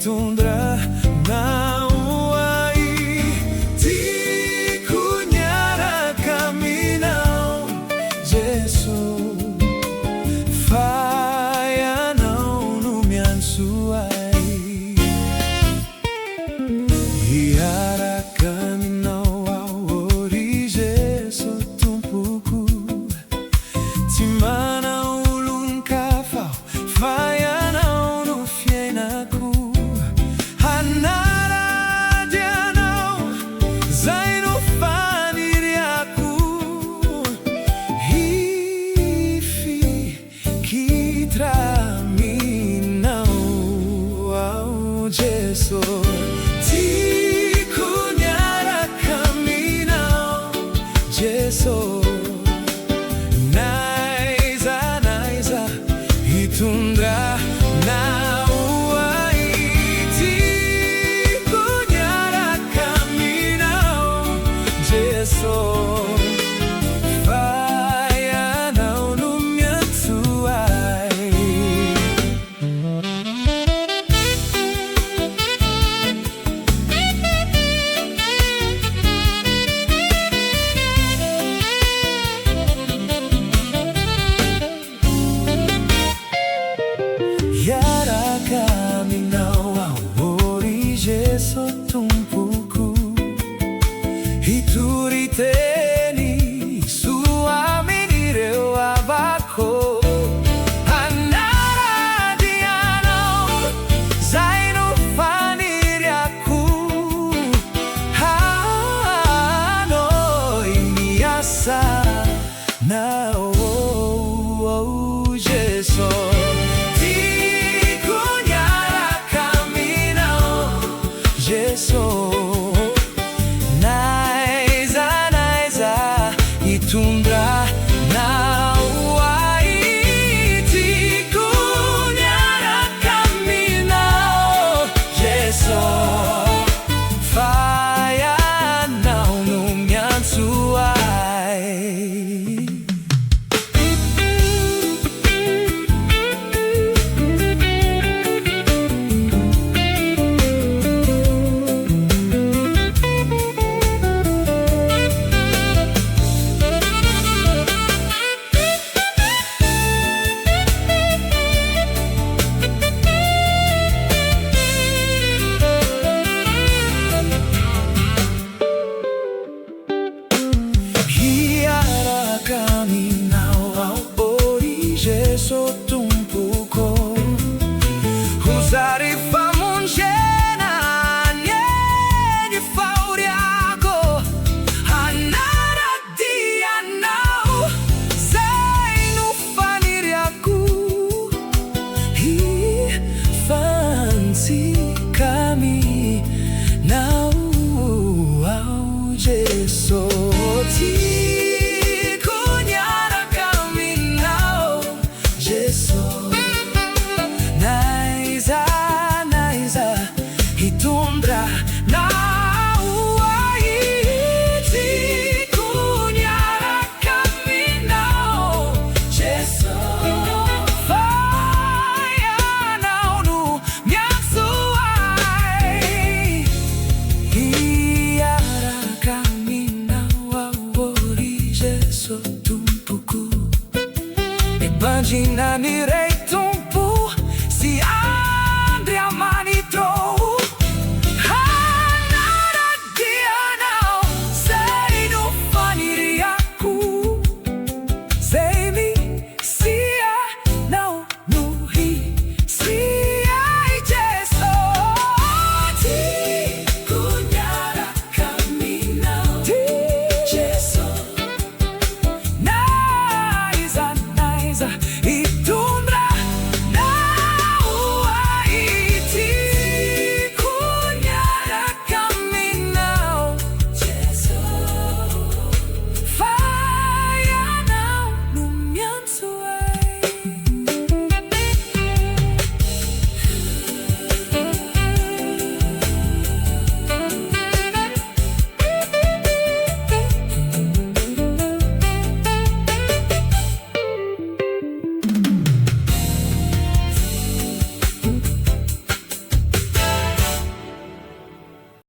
Tundra na uai ti kunyara caminhão Jesu faia não no miansuai hiaraka aminao ao ori Jesu tumpuku timana ulun kafau faia não no fiainaku Jesoa ti kunyara caminhão Jesoa naiza e tundra na uai ti kunyara caminhão Jesoa faia não no miansuai hiaraka aminao ao ori Jesu tumpuku hituriteni suaminireu avako anara dianao zaino faniriaku hanoi miasa na Jesu Jesoa naiza e tundra na uai ti kunyara caminhão Jesoa faia não no miansuai aminao ao ori Jesu tumpuko usari famungena nieni fauriago anara dianao zainu faniriaku hi fansi kami nau ao Jesu